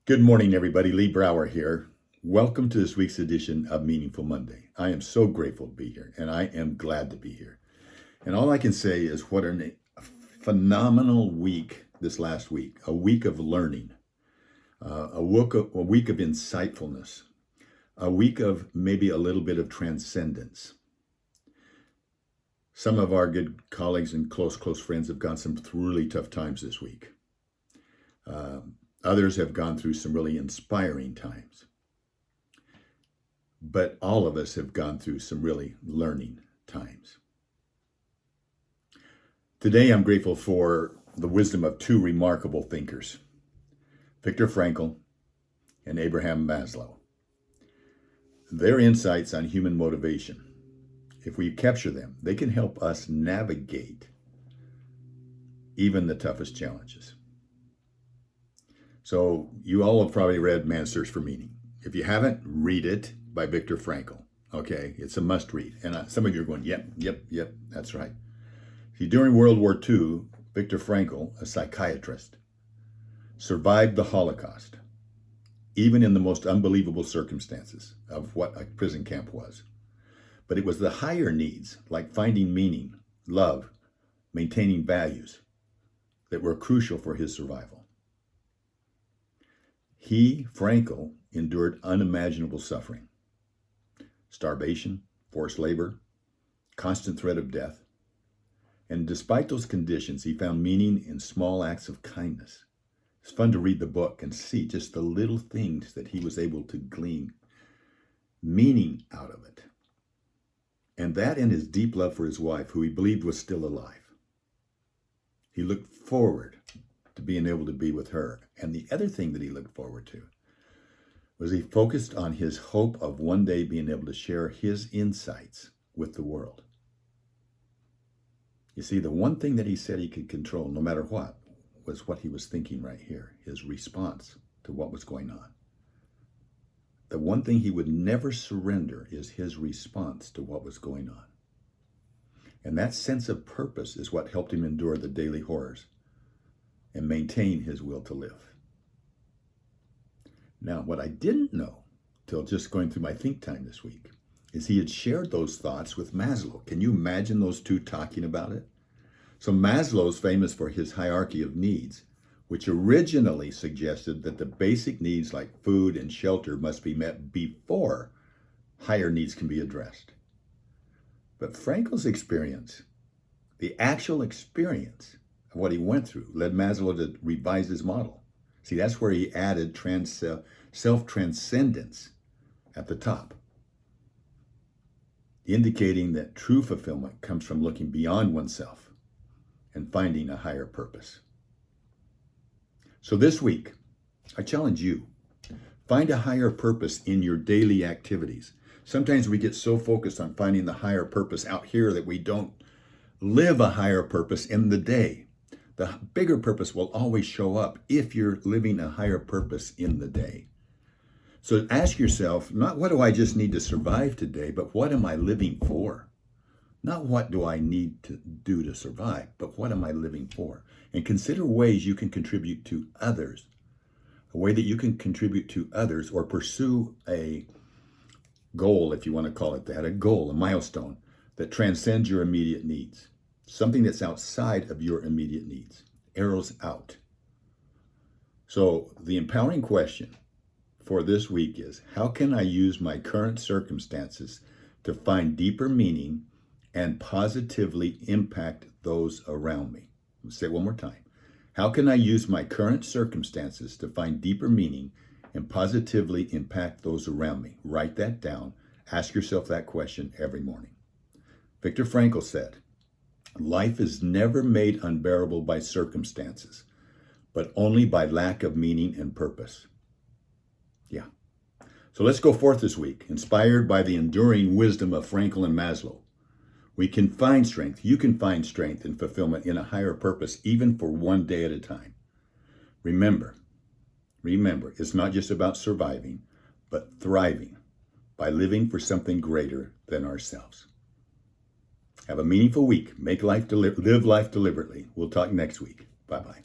Good morning, everybody. Lee Brower here. Welcome to this week's edition of Meaningful Monday. I am so grateful to be here, and I am glad to be here. And all I can say is what a phenomenal week this last week, a week of learning, a week of insightfulness, a week of maybe a little bit of transcendence. Some of our good colleagues and close friends have gone some really tough times this week. Others have gone through some really inspiring times. But all of us have gone through some really learning times. Today, I'm grateful for the wisdom of two remarkable thinkers, Viktor Frankl and Abraham Maslow. Their insights on human motivation, if we capture them, they can help us navigate even the toughest challenges. So you all have probably read Man's Search for Meaning. If you haven't, read it by Viktor Frankl. Okay, it's a must read. And some of you are going, yep, that's right. See, during World War II, Viktor Frankl, a psychiatrist, survived the Holocaust, even in the most unbelievable circumstances of what a prison camp was. But it was the higher needs, like finding meaning, love, maintaining values, that were crucial for his survival. He, Frankl, endured unimaginable suffering, starvation, forced labor, constant threat of death. And despite those conditions, he found meaning in small acts of kindness. It's fun to read the book and see just the little things that he was able to glean meaning out of it. And that and his deep love for his wife, who he believed was still alive. He looked forward to being able to be with her. And the other thing that he looked forward to was he focused on his hope of one day being able to share his insights with the world. You see, the one thing that he said he could control, no matter what, was what he was thinking right here, his response to what was going on. The one thing he would never surrender is his response to what was going on. And that sense of purpose is what helped him endure the daily horrors and maintain his will to live. Now, what I didn't know till just going through my think time this week is he had shared those thoughts with Maslow. Can you imagine those two talking about it? So Maslow's famous for his hierarchy of needs, which originally suggested that the basic needs like food and shelter must be met before higher needs can be addressed. But Frankl's experience, the actual experience of what he went through, led Maslow to revise his model. See, that's where he added self-transcendence at the top, indicating that true fulfillment comes from looking beyond oneself and finding a higher purpose. So this week, I challenge you, find a higher purpose in your daily activities. Sometimes we get so focused on finding the higher purpose out here that we don't live a higher purpose in the day. The bigger purpose will always show up if you're living a higher purpose in the day. So ask yourself, not what do I just need to survive today, but what am I living for? Not what do I need to do to survive, but what am I living for? And consider ways you can contribute to others, a way that you can contribute to others or pursue a goal, if you want to call it that, a goal, a milestone that transcends your immediate needs. Something that's outside of your immediate needs. Arrows out. So the empowering question for this week is, how can I use my current circumstances to find deeper meaning and positively impact those around me? I'll say it one more time. How can I use my current circumstances to find deeper meaning and positively impact those around me? Write that down. Ask yourself that question every morning. Viktor Frankl said, life is never made unbearable by circumstances, but only by lack of meaning and purpose. Yeah. So let's go forth this week, inspired by the enduring wisdom of Frankl and Maslow. We can find strength. You can find strength and fulfillment in a higher purpose, even for one day at a time. Remember, it's not just about surviving, but thriving by living for something greater than ourselves. Have a meaningful week. Live life deliberately. We'll talk next week. Bye-bye.